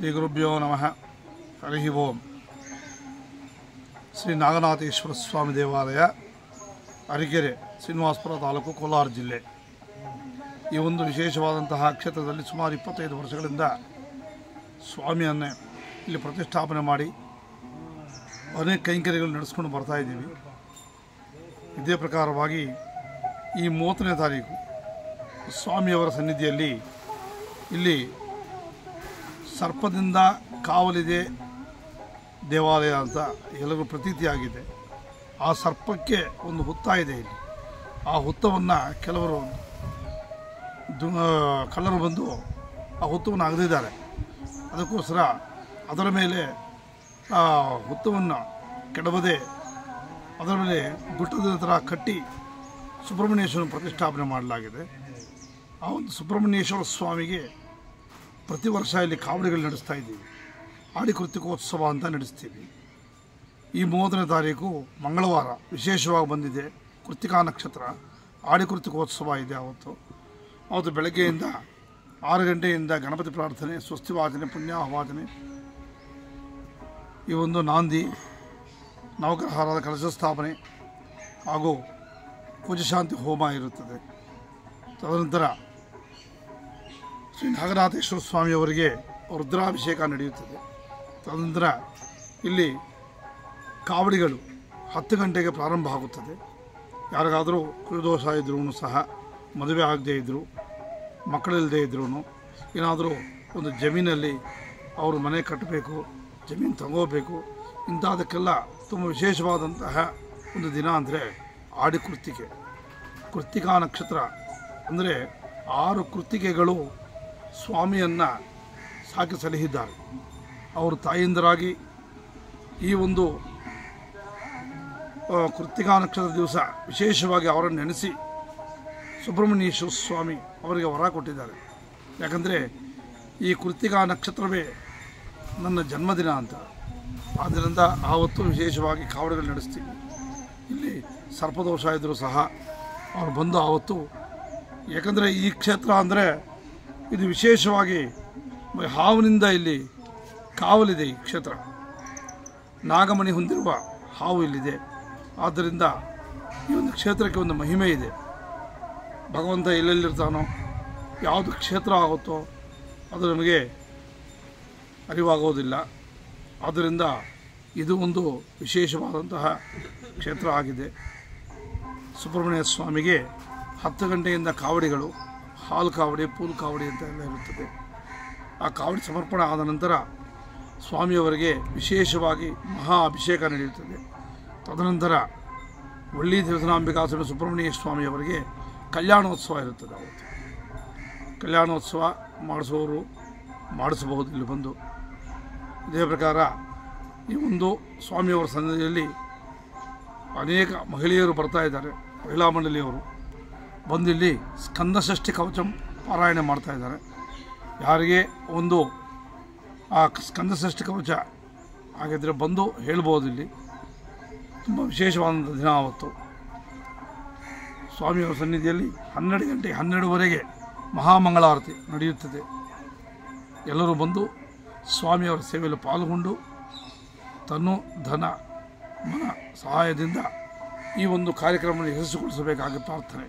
ಶ್ರೀ ಗುರುಭ್ಯೋ ನಮಃ. ಹರಿ ಓಂ. ಶ್ರೀ ನಾಗನಾಥೇಶ್ವರ ಸ್ವಾಮಿ ದೇವಾಲಯ, ಅರಕೆರೆ, ಶ್ರೀನಿವಾಸಪುರ ತಾಲೂಕು, ಕೋಲಾರ ಜಿಲ್ಲೆ. ಈ ಒಂದು ವಿಶೇಷವಾದಂತಹ ಕ್ಷೇತ್ರದಲ್ಲಿ ಸುಮಾರು 25 ವರ್ಷಗಳಿಂದ ಸ್ವಾಮಿಯನ್ನೇ ಇಲ್ಲಿ ಪ್ರತಿಷ್ಠಾಪನೆ ಮಾಡಿ ಅನೇಕ ಕೈಂಕರ್ಯಗಳು ನಡೆಸ್ಕೊಂಡು ಬರ್ತಾ ಇದ್ದೀವಿ. ಇದೇ ಪ್ರಕಾರವಾಗಿ ಈ 30ನೇ ತಾರೀಕು ಸ್ವಾಮಿಯವರ ಸನ್ನಿಧಿಯಲ್ಲಿ ಇಲ್ಲಿ ಸರ್ಪದಿಂದ ಕಾವಲಿದೆ ದೇವಾಲಯ ಅಂತ ಎಲ್ಲರಿಗೂ ಪ್ರತೀತಿಯಾಗಿದೆ. ಆ ಸರ್ಪಕ್ಕೆ ಒಂದು ಹುತ್ತ ಇದೆ. ಇಲ್ಲಿ ಆ ಹುತ್ತವನ್ನು ಕೆಲವರು ಕಳ್ಳರು ಬಂದು ಆ ಹುತ್ತವನ್ನು ಅಗೆದಿದ್ದಾರೆ. ಅದಕ್ಕೋಸ್ಕರ ಅದರ ಮೇಲೆ ಆ ಹುತ್ತವನ್ನು ಕೆಡವದೆ ಅದರ ಮೇಲೆ ಗುಟ್ಟದ ಥರ ಕಟ್ಟಿ ಸುಬ್ರಹ್ಮಣ್ಯೇಶ್ವರನ ಪ್ರತಿಷ್ಠಾಪನೆ ಮಾಡಲಾಗಿದೆ. ಆ ಒಂದು ಸುಬ್ರಹ್ಮಣ್ಯೇಶ್ವರ ಸ್ವಾಮಿಗೆ ಪ್ರತಿ ವರ್ಷ ಇಲ್ಲಿ ಕಾವಡಿಗಳು ನಡೆಸ್ತಾ ಇದ್ದೀವಿ. ಆಡಿ ಕೃತಿಕೋತ್ಸವ ಅಂತ ನಡೆಸ್ತೀವಿ. ಈ 30ನೇ ತಾರೀಕು ಮಂಗಳವಾರ ವಿಶೇಷವಾಗಿ ಬಂದಿದೆ. ಕೃತಿಕಾ ನಕ್ಷತ್ರ, ಆಡಿ ಕೃತಿಕೋತ್ಸವ ಇದೆ. ಅವತ್ತು ಬೆಳಗ್ಗೆಯಿಂದ 6 ಗಂಟೆಯಿಂದ ಗಣಪತಿ ಪ್ರಾರ್ಥನೆ, ಸ್ವಸ್ತಿ ವಾಚನೆ, ಪುಣ್ಯಾಹವಾಚನೆ, ಈ ಒಂದು ನಾಂದಿ, ನವಗ್ರಹಾರದ ಕಲಶ ಸ್ಥಾಪನೆ ಹಾಗೂ ಪೂಜೆ ಶಾಂತಿ ಹೋಮ ಇರುತ್ತದೆ. ತದನಂತರ ಶ್ರೀ ನಾಗನಾಥೇಶ್ವರ ಸ್ವಾಮಿಯವರಿಗೆ ರುದ್ರಾಭಿಷೇಕ ನಡೆಯುತ್ತದೆ. ತದನಂತರ ಇಲ್ಲಿ ಕಾವಡಿಗಳು 10 ಗಂಟೆಗೆ ಪ್ರಾರಂಭ ಆಗುತ್ತದೆ. ಯಾರಿಗಾದರೂ ಕುಲದೋಷ ಇದ್ರೂ ಸಹ, ಮದುವೆ ಆಗದೇ ಇದ್ದರೂ, ಮಕ್ಕಳಿಲ್ಲದೆ ಇದ್ರೂ, ಏನಾದರೂ ಒಂದು ಜಮೀನಲ್ಲಿ ಅವರು ಮನೆ ಕಟ್ಟಬೇಕು, ಜಮೀನು ತಗೋಬೇಕು, ಇಂಥದಕ್ಕೆಲ್ಲ ತುಂಬ ವಿಶೇಷವಾದಂತಹ ಒಂದು ದಿನ ಅಂದರೆ ಆಡಿ ಕೃತಿಕಾ ನಕ್ಷತ್ರ. ಅಂದರೆ 6 ಕೃತಿಕೆಗಳು ಸ್ವಾಮಿಯನ್ನು ಸಾಕಿ ಸಲಹಿದ್ದಾರೆ. ಅವರು ತಾಯಿಂದರಾಗಿ ಈ ಒಂದು ಕೃತಿಕಾ ನಕ್ಷತ್ರ ದಿವಸ ವಿಶೇಷವಾಗಿ ಅವರನ್ನು ನೆನೆಸಿ ಸುಬ್ರಹ್ಮಣ್ಯೇಶ್ವರ ಸ್ವಾಮಿ ಅವರಿಗೆ ವರ ಕೊಟ್ಟಿದ್ದಾರೆ. ಯಾಕಂದರೆ ಈ ಕೃತಿಕಾ ನಕ್ಷತ್ರವೇ ನನ್ನ ಜನ್ಮದಿನ ಅಂತ. ಆದ್ದರಿಂದ ಆವತ್ತು ವಿಶೇಷವಾಗಿ ಕಾವಡಿಗಳು ನಡೆಸ್ತೀವಿ. ಇಲ್ಲಿ ಸರ್ಪದೋಷ ಇದ್ದರೂ ಸಹ ಅವರು ಬಂದು ಆವತ್ತು, ಯಾಕಂದರೆ ಈ ಕ್ಷೇತ್ರ ಅಂದರೆ ಇದು ವಿಶೇಷವಾಗಿ ಹಾವಿನಿಂದ ಇಲ್ಲಿ ಕಾವಲಿದೆ. ಈ ಕ್ಷೇತ್ರ ನಾಗಮಣಿ ಹೊಂದಿರುವ ಹಾವು ಇಲ್ಲಿದೆ. ಆದ್ದರಿಂದ ಈ ಒಂದು ಕ್ಷೇತ್ರಕ್ಕೆ ಒಂದು ಮಹಿಮೆ ಇದೆ. ಭಗವಂತ ಎಲ್ಲೆಲ್ಲಿರ್ತಾನೋ, ಯಾವುದು ಕ್ಷೇತ್ರ ಆಗುತ್ತೋ ಅದು ನಮಗೆ ಅರಿವಾಗೋದಿಲ್ಲ. ಆದ್ದರಿಂದ ಇದು ಒಂದು ವಿಶೇಷವಾದಂತಹ ಕ್ಷೇತ್ರ ಆಗಿದೆ. ಸುಬ್ರಹ್ಮಣ್ಯ ಸ್ವಾಮಿಗೆ 10 ಗಂಟೆಯಿಂದ ಕಾವಡಿಗಳು, ಹಾಲು ಕಾವಡಿ, ಪೂಲು ಕಾವಡಿ ಅಂತ ಎಲ್ಲ ಇರುತ್ತದೆ. ಆ ಕಾವಡಿ ಸಮರ್ಪಣೆ ಆದ ನಂತರ ಸ್ವಾಮಿಯವರಿಗೆ ವಿಶೇಷವಾಗಿ ಮಹಾ ಅಭಿಷೇಕ ನಡೆಯುತ್ತದೆ. ತದನಂತರ ಒಳ್ಳಿ ದೇವಸ್ಥಾನಾಂಬಿಕಾಸುರ ಸುಬ್ರಹ್ಮಣ್ಯ ಸ್ವಾಮಿಯವರಿಗೆ ಕಲ್ಯಾಣೋತ್ಸವ ಇರುತ್ತದೆ. ಅವತ್ತು ಕಲ್ಯಾಣೋತ್ಸವ ಮಾಡಿಸೋರು ಮಾಡಿಸಬಹುದು ಇಲ್ಲಿ ಬಂದು. ಇದೇ ಪ್ರಕಾರ ಈ ಒಂದು ಸ್ವಾಮಿಯವರ ಸನ್ನಿಧಿಯಲ್ಲಿ ಅನೇಕ ಮಹಿಳೆಯರು ಬರ್ತಾ ಇದ್ದಾರೆ. ಮಹಿಳಾ ಮಂಡಳಿಯವರು ಬಂದಿಲ್ಲಿ ಸ್ಕಂದಷಷ್ಠಿ ಕವಚಂ ಪಾರಾಯಣ ಮಾಡ್ತಾ ಇದ್ದಾರೆ. ಯಾರಿಗೆ ಒಂದು ಆ ಸ್ಕಂದಷಷ್ಠಿ ಕವಚ ಹಾಗಿದ್ರೆ ಬಂದು ಹೇಳ್ಬೋದು. ಇಲ್ಲಿ ತುಂಬ ವಿಶೇಷವಾದಂಥ ದಿನ. ಆವತ್ತು ಸ್ವಾಮಿಯವರ ಸನ್ನಿಧಿಯಲ್ಲಿ 12 ಗಂಟೆ 12ವರೆಗೆ ಮಹಾಮಂಗಳಾರತಿ ನಡೆಯುತ್ತದೆ. ಎಲ್ಲರೂ ಬಂದು ಸ್ವಾಮಿಯವರ ಸೇವೆಯಲ್ಲಿ ಪಾಲ್ಗೊಂಡು ತನ್ನು ಧನ ಮನ ಸಹಾಯದಿಂದ ಈ ಒಂದು ಕಾರ್ಯಕ್ರಮವನ್ನು ಯಶಸ್ವಿಗೊಳಿಸಬೇಕಾಗಿ ಪ್ರಾರ್ಥನೆ.